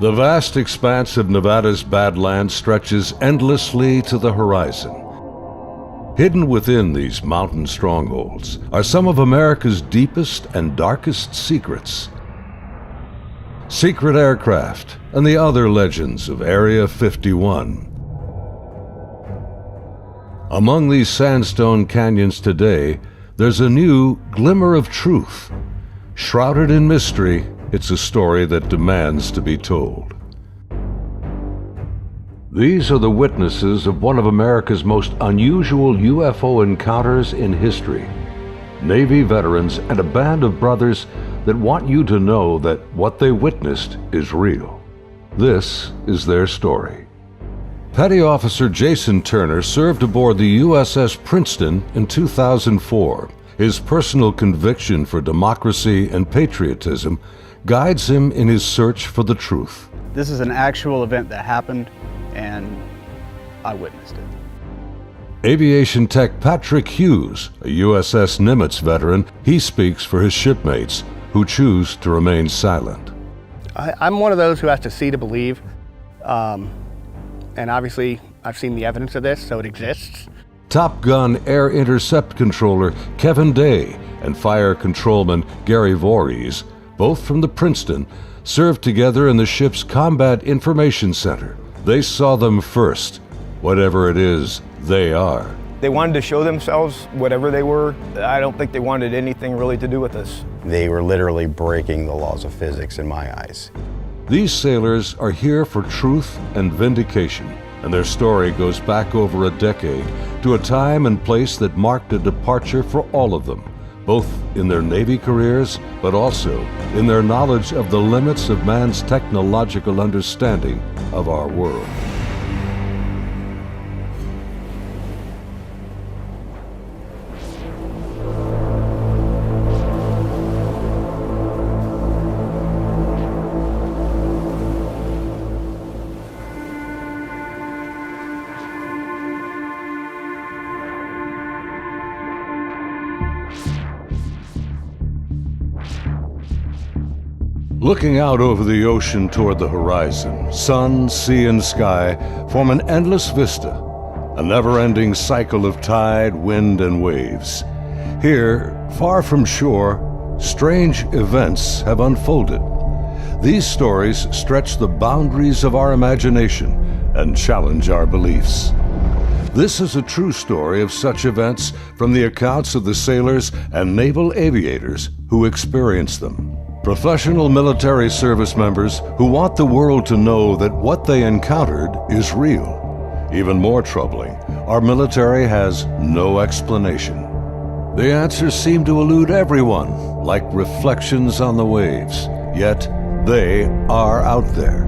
The vast expanse of Nevada's Badlands stretches endlessly to the horizon. Hidden within these mountain strongholds are some of America's deepest and darkest secrets. Secret aircraft and the other legends of Area 51. Among these sandstone canyons today, there's a new glimmer of truth. Shrouded in mystery, it's a story that demands to be told. These are the witnesses of one of America's most unusual UFO encounters in history. Navy veterans and a band of brothers that want you to know that what they witnessed is real. This is their story. Petty Officer Jason Turner served aboard the USS Princeton in 2004. His personal conviction for democracy and patriotism guides him in his search for the truth. This is an actual event that happened, and I witnessed it. Aviation tech Patrick Hughes, a USS Nimitz veteran, he speaks for his shipmates who choose to remain silent. I'm one of those who has to see to believe, and obviously I've seen the evidence of this, so it exists. Top Gun Air Intercept Controller Kevin Day and Fire Controlman Gary Voorhees, both from the Princeton, served together in the ship's Combat Information Center. They saw them first, whatever it is they are. They wanted to show themselves, whatever they were. I don't think they wanted anything really to do with us. They were literally breaking the laws of physics in my eyes. These sailors are here for truth and vindication, and their story goes back over a decade to a time and place that marked a departure for all of them, both in their Navy careers, but also in their knowledge of the limits of man's technological understanding of our world. Looking out over the ocean toward the horizon, sun, sea, and sky form an endless vista, a never-ending cycle of tide, wind, and waves. Here, far from shore, strange events have unfolded. These stories stretch the boundaries of our imagination and challenge our beliefs. This is a true story of such events from the accounts of the sailors and naval aviators who experienced them. Professional military service members who want the world to know that what they encountered is real. Even more troubling, our military has no explanation. The answers seem to elude everyone, like reflections on the waves, yet they are out there.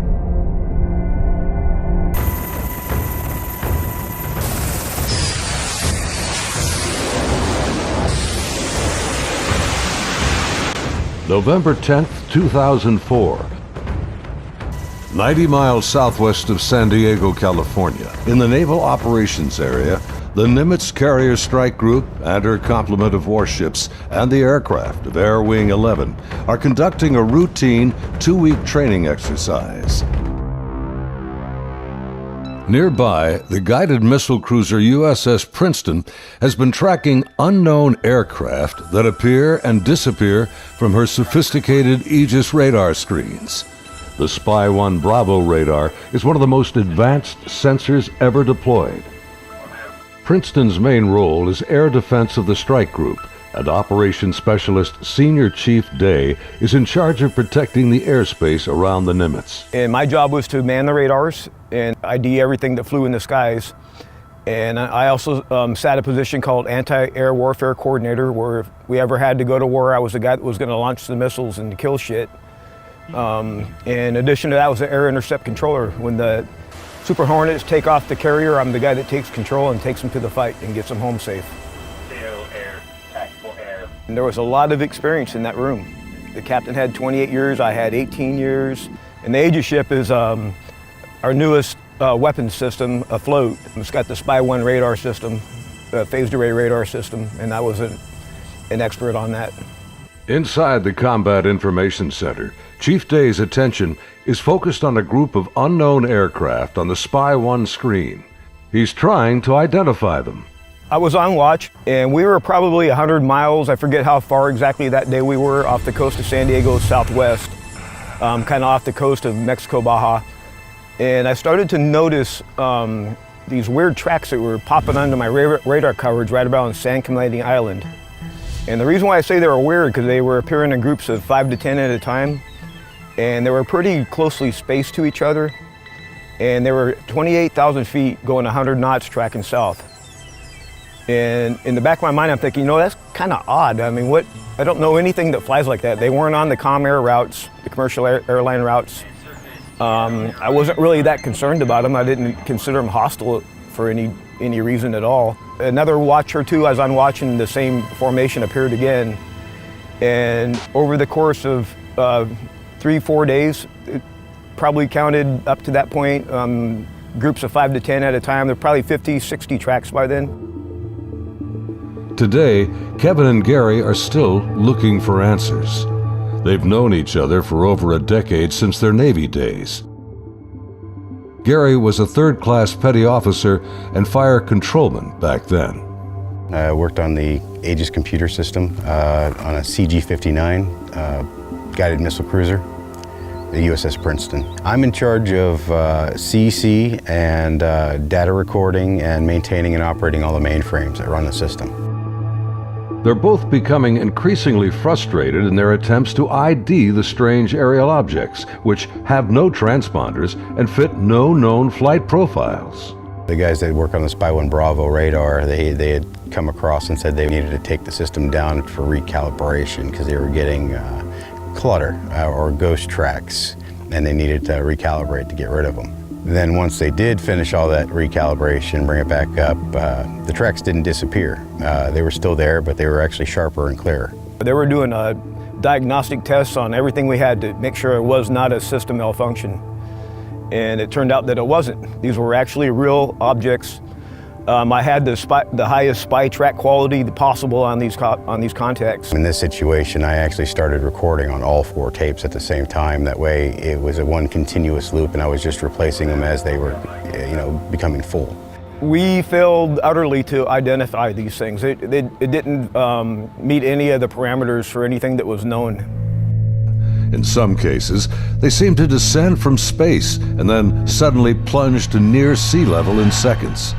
November 10th, 2004. 90 miles southwest of San Diego, California, in the Naval Operations Area, the Nimitz Carrier Strike Group and her complement of warships and the aircraft of Air Wing 11 are conducting a routine 2-week training exercise. Nearby, the guided missile cruiser USS Princeton has been tracking unknown aircraft that appear and disappear from her sophisticated Aegis radar screens. The Spy 1 Bravo radar is one of the most advanced sensors ever deployed. Princeton's main role is air defense of the strike group, and Operations Specialist Senior Chief Day is in charge of protecting the airspace around the Nimitz. And my job was to man the radars and ID everything that flew in the skies. And I also sat a position called Anti-Air Warfare Coordinator, where if we ever had to go to war, I was the guy that was going to launch the missiles and kill shit. In addition to that, I was the Air Intercept Controller. When the Super Hornets take off the carrier, I'm the guy that takes control and takes them to the fight and gets them home safe. And there was a lot of experience in that room. The captain had 28 years, I had 18 years. And the Aegis ship is our newest weapons system afloat. It's got the Spy 1 radar system, phased array radar system, and I was an expert on that. Inside the Combat Information Center, Chief Day's attention is focused on a group of unknown aircraft on the Spy 1 screen. He's trying to identify them. I was on watch, and we were probably 100 miles, I forget how far exactly that day we were, off the coast of San Diego southwest, kind of off the coast of Mexico, Baja. And I started to notice these weird tracks that were popping under my radar coverage right about San Clemente Island. And the reason why I say they were weird, because they were appearing in groups of 5 to 10 at a time, and they were pretty closely spaced to each other, and they were 28,000 feet going 100 knots tracking south. And in the back of my mind, I'm thinking, that's kind of odd. I mean, I don't know anything that flies like that. They weren't on the comm air routes, the commercial airline routes. I wasn't really that concerned about them. I didn't consider them hostile for any reason at all. Another watch or two, as I'm watching, the same formation appeared again. And over the course of 3-4 days, it probably counted up to that point, groups of 5 to 10 at a time. There were probably 50, 60 tracks by then. Today, Kevin and Gary are still looking for answers. They've known each other for over a decade since their Navy days. Gary was a third-class petty officer and fire controlman back then. I worked on the Aegis computer system on a CG-59 guided missile cruiser, the USS Princeton. I'm in charge of CEC and data recording and maintaining and operating all the mainframes that run the system. They're both becoming increasingly frustrated in their attempts to ID the strange aerial objects, which have no transponders and fit no known flight profiles. The guys that work on the Spy 1 Bravo radar, they had come across and said they needed to take the system down for recalibration because they were getting clutter or ghost tracks, and they needed to recalibrate to get rid of them. Then once they did finish all that recalibration, bring it back up, the tracks didn't disappear. They were still there, but they were actually sharper and clearer. They were doing diagnostic tests on everything we had to make sure it was not a system malfunction. And it turned out that it wasn't. These were actually real objects. I had the highest spy track quality possible on these contacts. In this situation, I actually started recording on all 4 tapes at the same time. That way, it was a one continuous loop, and I was just replacing them as they were, becoming full. We failed utterly to identify these things. It didn't meet any of the parameters for anything that was known. In some cases, they seem to descend from space and then suddenly plunge to near sea level in seconds.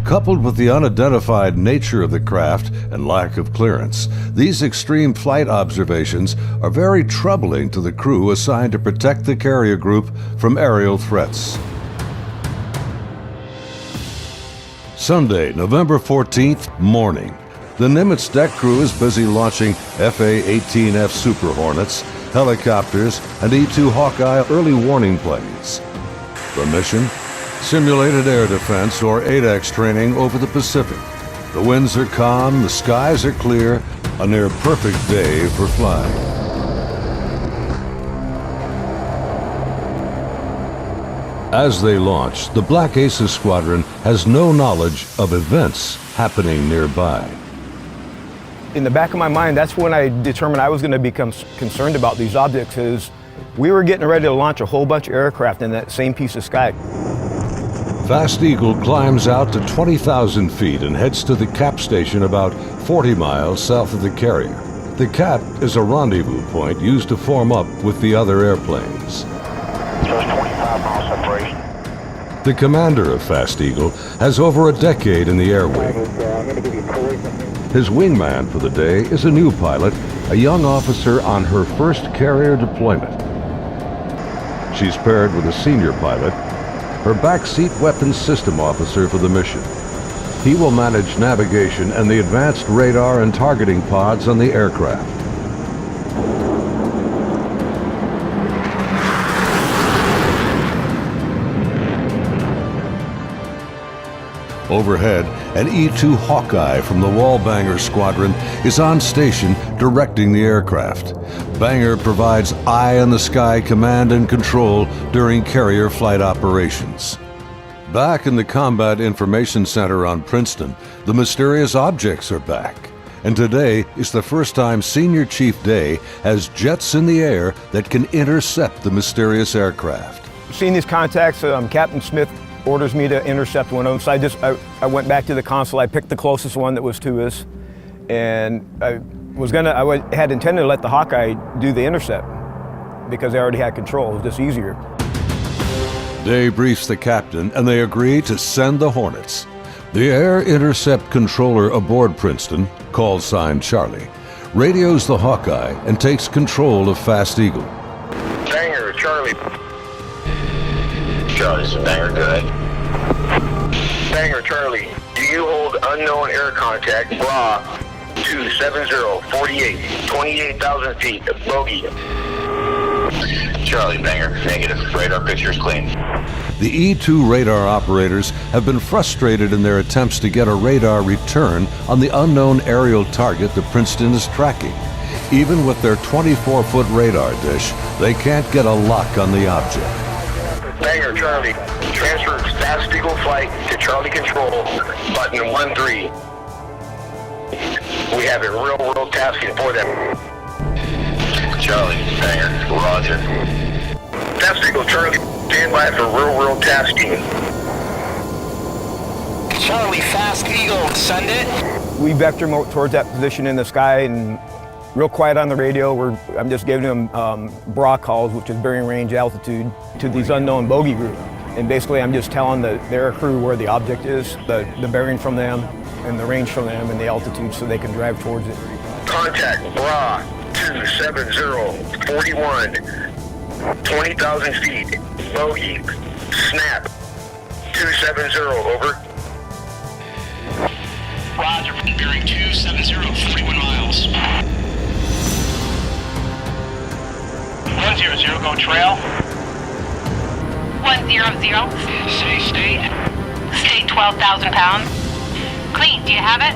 Coupled with the unidentified nature of the craft and lack of clearance, these extreme flight observations are very troubling to the crew assigned to protect the carrier group from aerial threats. Sunday, November 14th, morning. The Nimitz deck crew is busy launching FA-18F Super Hornets, helicopters, and E-2 Hawkeye early warning planes. The mission? Simulated air defense, or ADEX training over the Pacific. The winds are calm, the skies are clear, a near perfect day for flying. As they launch, the Black Aces Squadron has no knowledge of events happening nearby. In the back of my mind, that's when I determined I was going to become concerned about these objects. Is we were getting ready to launch a whole bunch of aircraft in that same piece of sky. Fast Eagle climbs out to 20,000 feet and heads to the cap station about 40 miles south of the carrier. The cap is a rendezvous point used to form up with the other airplanes. Just 25 miles separation. The commander of Fast Eagle has over a decade in the air wing. His wingman for the day is a new pilot, a young officer on her first carrier deployment. She's paired with a senior pilot, her backseat weapons system officer for the mission. He will manage navigation and the advanced radar and targeting pods on the aircraft. Overhead, an E-2 Hawkeye from the Wallbanger Squadron is on station directing the aircraft. Banger provides eye-in-the-sky command and control during carrier flight operations. Back in the Combat Information Center on Princeton, the mysterious objects are back. And today is the first time Senior Chief Day has jets in the air that can intercept the mysterious aircraft. Seeing these contacts, Captain Smith orders me to intercept one of them. So I went back to the console. I picked the closest one that was to us, and I had intended to let the Hawkeye do the intercept because they already had control. It was just easier. Day briefs the captain, and they agree to send the Hornets. The air intercept controller aboard Princeton, call sign Charlie, radios the Hawkeye and takes control of Fast Eagle. Banger, Charlie. Charlie, this is Banger, good. Banger, Charlie. Do you hold unknown air contact, bra, 27048, 28,000 feet, bogey. Charlie, Banger, negative. Radar picture is clean. The E-2 radar operators have been frustrated in their attempts to get a radar return on the unknown aerial target that Princeton is tracking. Even with their 24-foot radar dish, they can't get a lock on the object. Banger, Charlie. Transfer Fast Eagle flight to Charlie Control, button 13. We have a real tasking for them. Charlie, Banger, roger. Fast Eagle, Charlie, stand by for real tasking. Charlie, Fast Eagle, send it. We vector towards that position in the sky, and real quiet on the radio. I'm just giving them bra calls, which is bearing range altitude, to these unknown bogey group. And basically I'm just telling their crew where the object is, the bearing from them, and the range from them, and the altitude so they can drive towards it. Contact bra 27041, 20,000 feet, bogey, snap, 270, over. Roger, bearing 270, 41 miles. 100, go trail. 100. Say state. State 12,000 pounds. Clean, do you have it?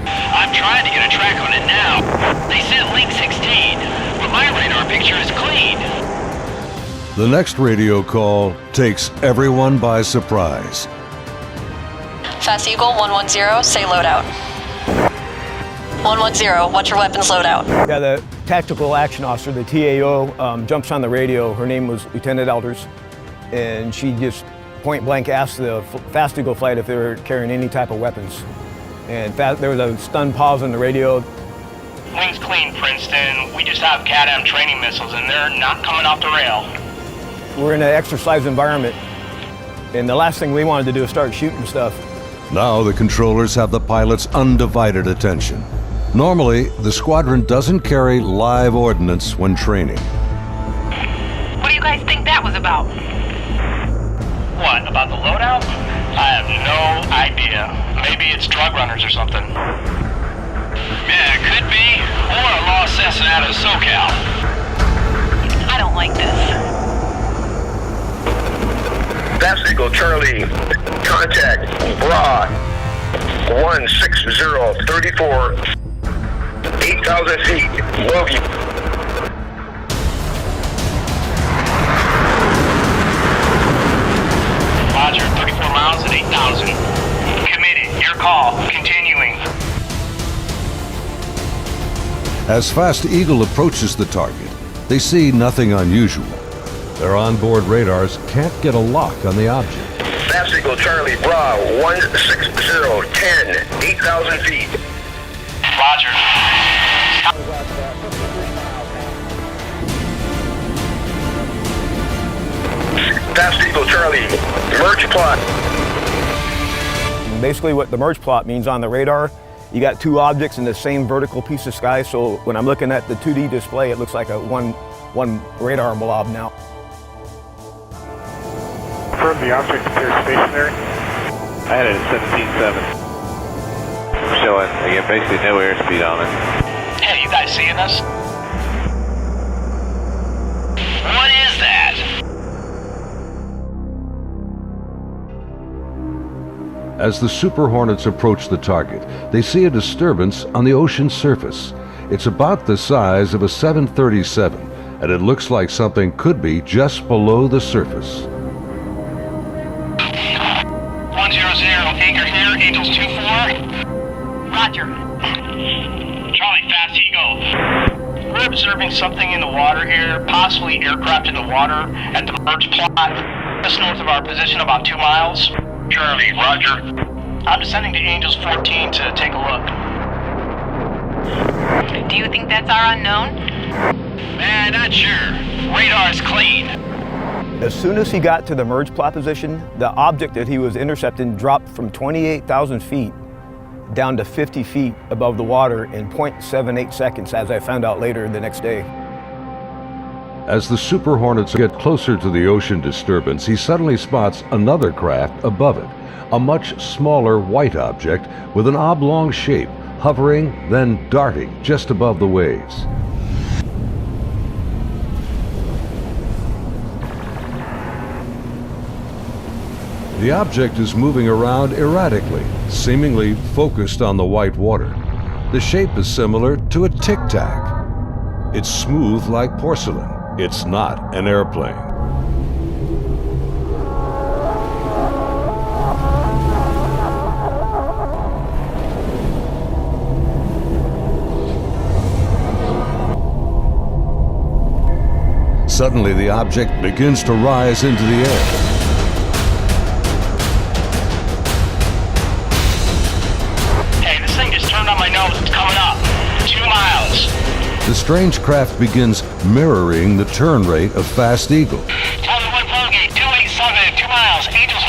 I'm trying to get a track on it now. They sent link 16, but my radar picture is clean. The next radio call takes everyone by surprise. Fast Eagle 110, say loadout. 110, what's your weapons loadout? Yeah, the tactical action officer, the TAO, jumps on the radio. Her name was Lieutenant Elders, and she just point blank asked the Fast Eagle flight if they were carrying any type of weapons. And there was a stunned pause on the radio. Wings clean, Princeton. We just have CADAM training missiles, and they're not coming off the rail. We're in an exercise environment, and the last thing we wanted to do is start shooting stuff. Now the controllers have the pilot's undivided attention. Normally, the squadron doesn't carry live ordnance when training. What do you guys think that was about? What, about the loadout? I have no idea. Maybe it's drug runners or something. Yeah, it could be. Or a lost Cessna out of SoCal. I don't like this. Fast Eagle, Charlie, contact bra 16034, 8,000 feet, bogey. Roger, 34 miles at 8,000. Committed, your call, continuing. As Fast Eagle approaches the target, they see nothing unusual. Their onboard radars can't get a lock on the object. Fast Eagle, Charlie, bra 16010, 8,000 feet. Roger. Fast Eagle, Charlie, merge plot. Basically what the merge plot means on the radar, you got two objects in the same vertical piece of sky, so when I'm looking at the 2D display, it looks like a one radar blob now. Confirm the object appears stationary. I had it at 17.7. Showing, again, basically no airspeed on it. Hey, you guys seeing us? What is that? As the Super Hornets approach the target, they see a disturbance on the ocean surface. It's about the size of a 737, and it looks like something could be just below the surface. 100, anchor here, Angels 24. Roger. observing something in the water here, possibly aircraft in the water at the merge plot, just north of our position, about 2 miles. Charlie, roger. I'm descending to Angels 14 to take a look. Do you think that's our unknown? Man, not sure. Radar's clean. As soon as he got to the merge plot position, the object that he was intercepting dropped from 28,000 feet down to 50 feet above the water in 0.78 seconds, as I found out later the next day. As the Super Hornets get closer to the ocean disturbance, he suddenly spots another craft above it, a much smaller white object with an oblong shape, hovering, then darting just above the waves. The object is moving around erratically, seemingly focused on the white water. The shape is similar to a tic-tac. It's smooth like porcelain. It's not an airplane. Suddenly, the object begins to rise into the air. It's coming up. 2 miles. The strange craft begins mirroring the turn rate of Fast Eagle. Tell me one Gate, 287, 2 miles, Angels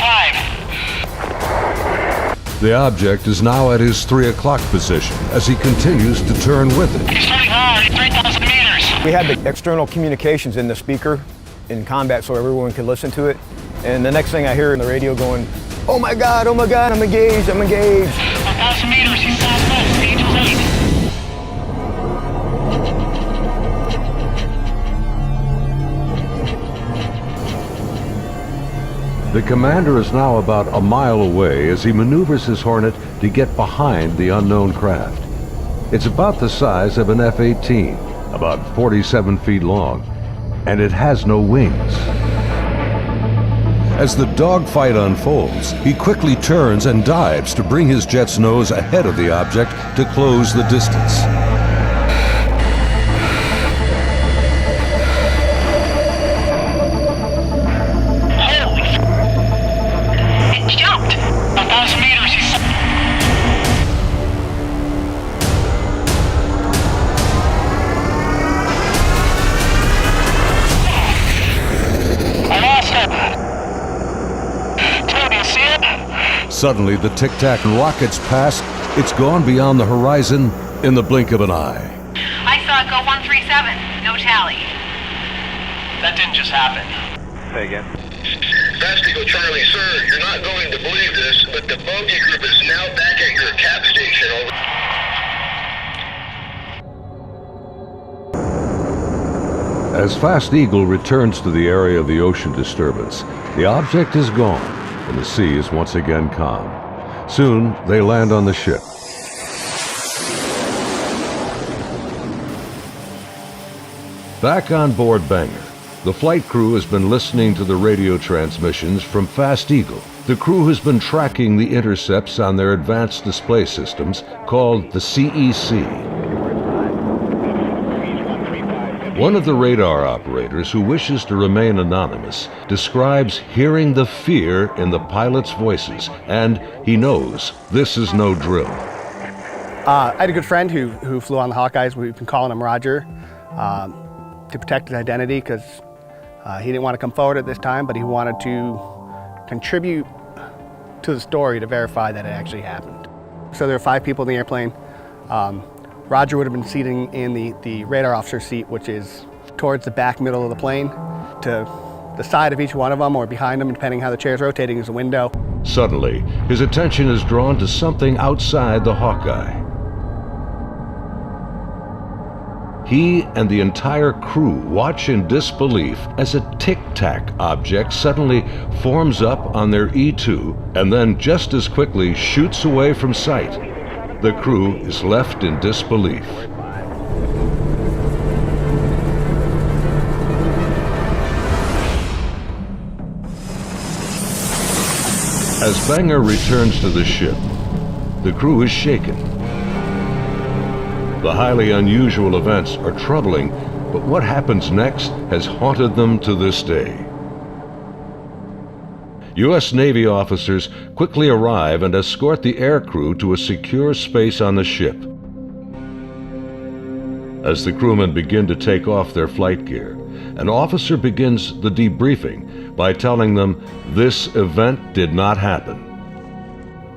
5. The object is now at his 3 o'clock position as he continues to turn with it. He's turning hard, 3,000 meters. We had the external communications in the speaker in combat so everyone could listen to it. And the next thing I hear in the radio going, oh my God, I'm engaged, I'm engaged. 1,000 meters, he's southwest, Angels 8. The commander is now about a mile away as he maneuvers his Hornet to get behind the unknown craft. It's about the size of an F-18, about 47 feet long, and it has no wings. As the dogfight unfolds, he quickly turns and dives to bring his jet's nose ahead of the object to close the distance. Holy f***! It jumped! 1,000 meters, he's... I lost it! Suddenly, the tic-tac rockets past. It's gone beyond the horizon in the blink of an eye. I saw it go 137. No tally. That didn't just happen. Say again. Fast Eagle Charlie, sir, you're not going to believe this, but the bogey group is now back at your cap station. Over. As Fast Eagle returns to the area of the ocean disturbance, the object is gone, and the sea is once again calm. Soon, they land on the ship. Back on board Banger, the flight crew has been listening to the radio transmissions from Fast Eagle. The crew has been tracking the intercepts on their advanced display systems called the CEC. One of the radar operators, who wishes to remain anonymous, describes hearing the fear in the pilots' voices, and he knows this is no drill. I had a good friend who flew on the Hawkeyes. We've been calling him Roger to protect his identity because he didn't want to come forward at this time, but he wanted to contribute to the story to verify that it actually happened. So there were 5 people in the airplane. Roger would have been sitting in the radar officer seat, which is towards the back middle of the plane. To the side of each one of them or behind them, depending how the chair's rotating, is a window. Suddenly, his attention is drawn to something outside the Hawkeye. He and the entire crew watch in disbelief as a tic-tac object suddenly forms up on their E2 and then just as quickly shoots away from sight. The crew is left in disbelief. As Banger returns to the ship, the crew is shaken. The highly unusual events are troubling, but what happens next has haunted them to this day. U.S. Navy officers quickly arrive and escort the aircrew to a secure space on the ship. As the crewmen begin to take off their flight gear, an officer begins the debriefing by telling them this event did not happen,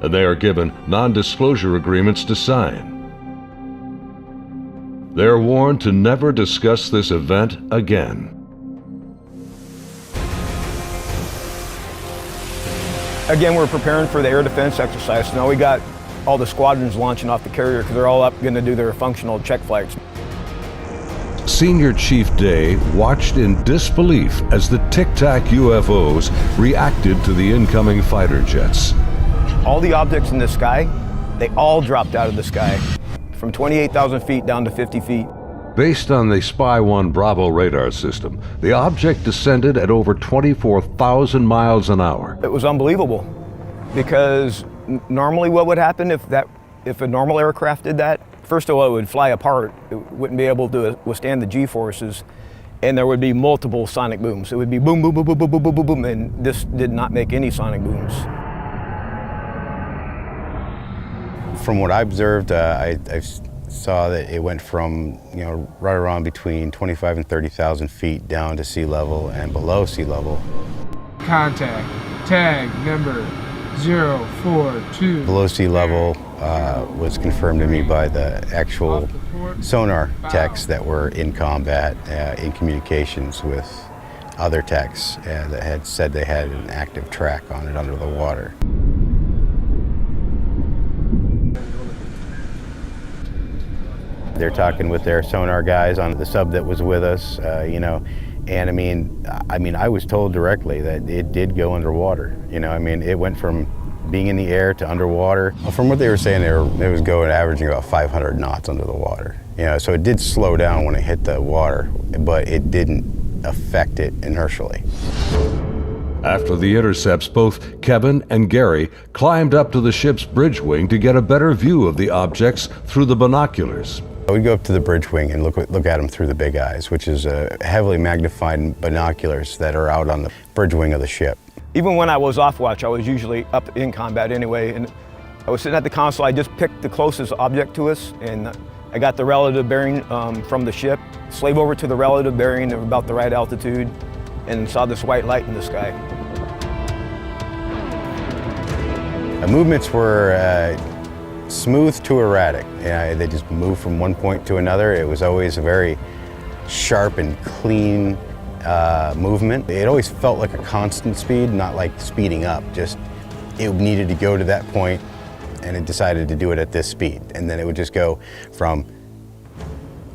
and they are given non-disclosure agreements to sign. They are warned to never discuss this event again. Again, we're preparing for the air defense exercise. So now we got all the squadrons launching off the carrier because they're all up going to do their functional check flights. Senior Chief Day watched in disbelief as the Tic-Tac UFOs reacted to the incoming fighter jets. All the objects in the sky, they all dropped out of the sky from 28,000 feet down to 50 feet. Based on the Spy 1 Bravo radar system, the object descended at over 24,000 miles an hour. It was unbelievable because normally what would happen if a normal aircraft did that? First of all, it would fly apart. It wouldn't be able to withstand the G-forces, and there would be multiple sonic booms. It would be boom, boom, boom, boom, boom, boom, boom, boom, boom, and this did not make any sonic booms. From what I observed, I saw that it went from, right around between 25 and 30,000 feet down to sea level and below sea level. Contact, tag number 042. Below sea level was confirmed to me by the actual sonar techs that were in combat, in communications with other techs that had said they had an active track on it under the water. They're talking with their sonar guys on the sub that was with us, and I was told directly that it did go underwater. It went from being in the air to underwater. From what they were saying, it was going averaging about 500 knots under the water. So it did slow down when it hit the water, but it didn't affect it inertially. After the intercepts, both Kevin and Gary climbed up to the ship's bridge wing to get a better view of the objects through the binoculars. We'd go up to the bridge wing and look at them through the big eyes, which is heavily magnified binoculars that are out on the bridge wing of the ship. Even when I was off watch, I was usually up in combat anyway, and I was sitting at the console. I just picked the closest object to us, and I got the relative bearing from the ship, slave over to the relative bearing of about the right altitude, and saw this white light in the sky. The movements were smooth to erratic. They just moved from one point to another. It was always a very sharp and clean movement. It always felt like a constant speed, not like speeding up. Just it needed to go to that point, and it decided to do it at this speed. And then it would just go from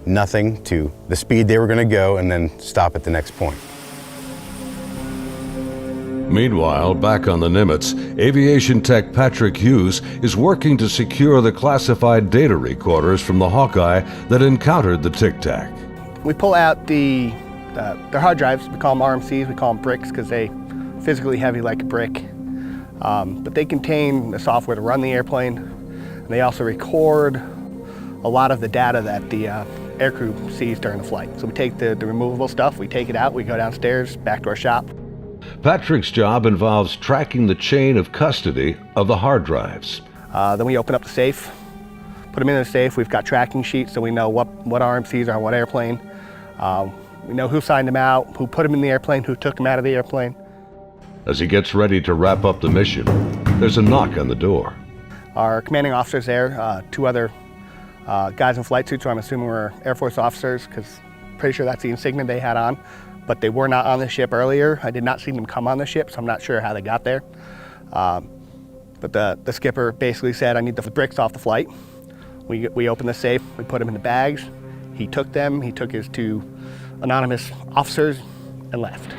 nothing to the speed they were going to go, and then stop at the next point. Meanwhile, back on the Nimitz, aviation tech Patrick Hughes is working to secure the classified data recorders from the Hawkeye that encountered the Tic-Tac. We pull out their hard drives. We call them RMCs. We call them bricks because they physically heavy like a brick. But they contain the software to run the airplane. And they also record a lot of the data that the aircrew sees during the flight. So we take the removable stuff, we take it out, we go downstairs, back to our shop. Patrick's job involves tracking the chain of custody of the hard drives. Then we open up the safe, put them in the safe. We've got tracking sheets so we know what RMCs are on what airplane. We know who signed them out, who put them in the airplane, who took them out of the airplane. As he gets ready to wrap up the mission, there's a knock on the door. Our commanding officer's there, two other guys in flight suits who I'm assuming were Air Force officers because I'm pretty sure that's the insignia they had on. But they were not on the ship earlier. I did not see them come on the ship, so I'm not sure how they got there. But the skipper basically said, I need the bricks off the flight. We opened the safe, we put them in the bags. He took them, he took his two anonymous officers and left.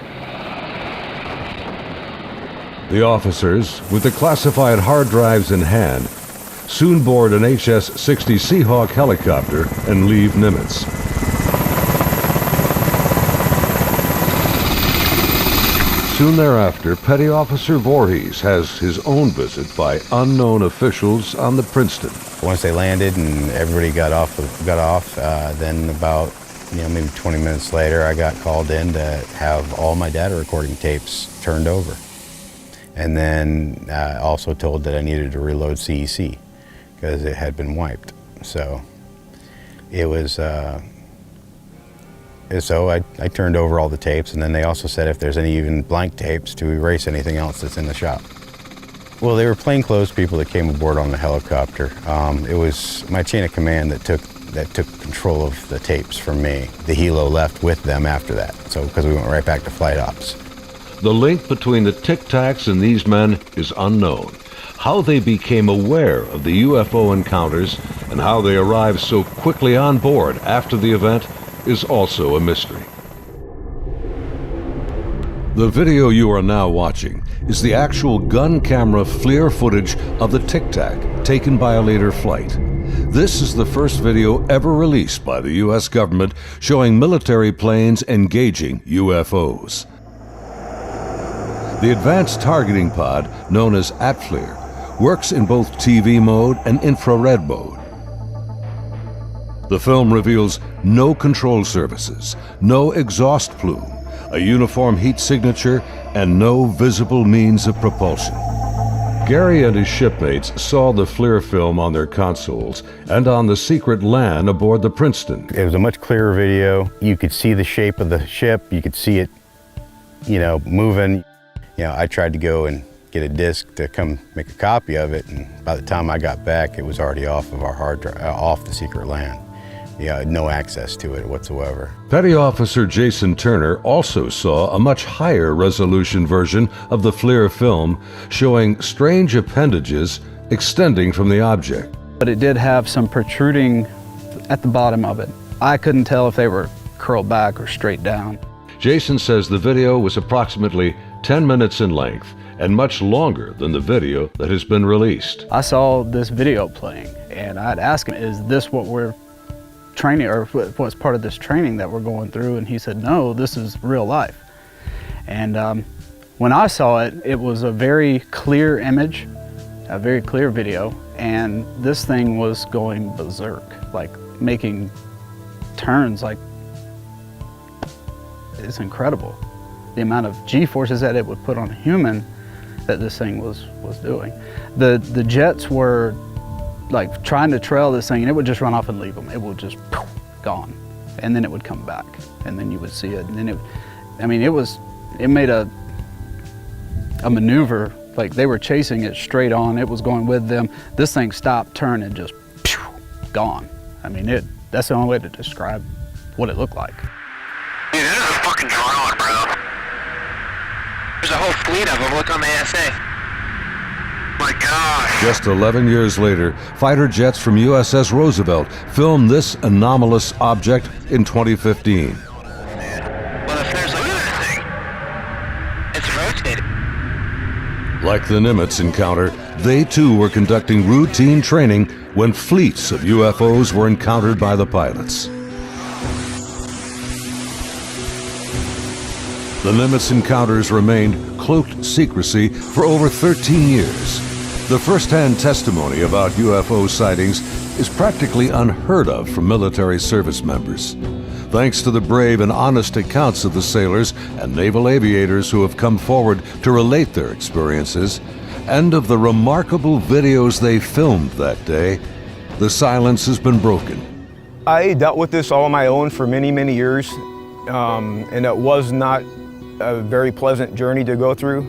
The officers, with the classified hard drives in hand, soon board an HS-60 Seahawk helicopter and leave Nimitz. Soon thereafter, Petty Officer Voorhees has his own visit by unknown officials on the Princeton. Once they landed and everybody got off, then about maybe 20 minutes later, I got called in to have all my data recording tapes turned over. And then also told that I needed to reload CEC because it had been wiped. So it was, so I turned over all the tapes, and then they also said if there's any even blank tapes to erase anything else that's in the shop. Well, they were plainclothes people that came aboard on the helicopter. It was my chain of command that took control of the tapes from me. The helo left with them after that, so because we went right back to flight ops. The link between the Tic Tacs and these men is unknown. How they became aware of the UFO encounters and how they arrived so quickly on board after the event is also a mystery. The video you are now watching is the actual gun camera FLIR footage of the Tic Tac taken by a later flight. This is the first video ever released by the US government showing military planes engaging UFOs. The advanced targeting pod, known as ATFLIR, works in both TV mode and infrared mode. The film reveals no control surfaces, no exhaust plume, a uniform heat signature, and no visible means of propulsion. Gary and his shipmates saw the FLIR film on their consoles and on the secret LAN aboard the Princeton. It was a much clearer video. You could see the shape of the ship. You could see it, moving. I tried to go and get a disc to come make a copy of it, and by the time I got back, it was already off of our hard drive, off the secret LAN. No access to it whatsoever. Petty Officer Jason Turner also saw a much higher resolution version of the FLIR film showing strange appendages extending from the object. But it did have some protruding at the bottom of it. I couldn't tell if they were curled back or straight down. Jason says the video was approximately 10 minutes in length and much longer than the video that has been released. I saw this video playing and I'd ask him, is this what we're training, or what's part of this training that we're going through? And he said, no, this is real life. And when I saw it, it was a very clear image, a very clear video, and this thing was going berserk, like making turns, like, it's incredible. The amount of G-forces that it would put on a human that this thing was doing. The jets were like trying to trail this thing, and it would just run off and leave them. It would just gone, and then it would come back, and then you would see it, and then it made a maneuver, like they were chasing it straight on. It was going with them. This thing stopped, turned, and just gone. That's the only way to describe what it looked like. Dude, this is a fucking drone, bro. There's a whole fleet of them. Look on the ASA. My gosh. Just 11 years later, fighter jets from USS Roosevelt filmed this anomalous object in 2015. Well, if there's a thing, it's rotating. Like the Nimitz encounter, they too were conducting routine training when fleets of UFOs were encountered by the pilots. The Nimitz encounters remained cloaked secrecy for over 13 years. The first-hand testimony about UFO sightings is practically unheard of from military service members. Thanks to the brave and honest accounts of the sailors and naval aviators who have come forward to relate their experiences, and of the remarkable videos they filmed that day, the silence has been broken. I dealt with this all on my own for many, many years, and it was not a very pleasant journey to go through,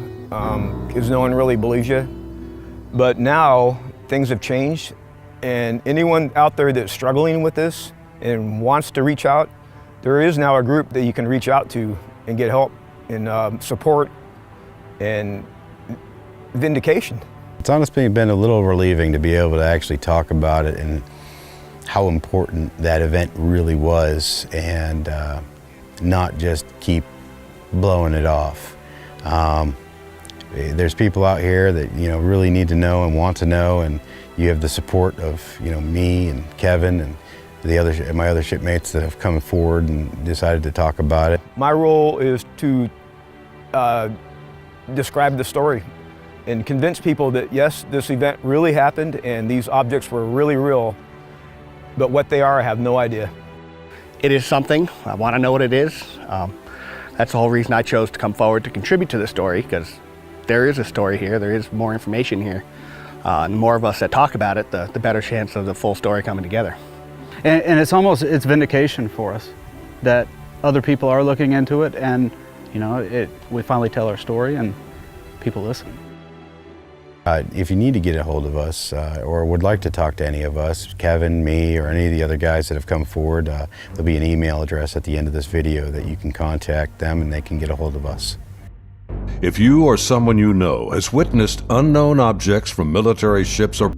because no one really believes you. But now things have changed, and anyone out there that's struggling with this and wants to reach out, there is now a group that you can reach out to and get help and support and vindication. It's honestly been a little relieving to be able to actually talk about it and how important that event really was, and not just keep blowing it off. There's people out here that really need to know and want to know, and you have the support of me and Kevin and my other shipmates that have come forward and decided to talk about it. My role is to describe the story and convince people that yes, this event really happened and these objects were really real, but what they are, I have no idea. It is something. I want to know what it is. That's the whole reason I chose to come forward to contribute to the story, because there is a story here, there is more information here. And the more of us that talk about it, the better chance of the full story coming together. And it's vindication for us that other people are looking into it, and you know, we finally tell our story and people listen. If you need to get a hold of us or would like to talk to any of us, Kevin, me, or any of the other guys that have come forward, there'll be an email address at the end of this video that you can contact them and they can get a hold of us. If you or someone you know has witnessed unknown objects from military ships or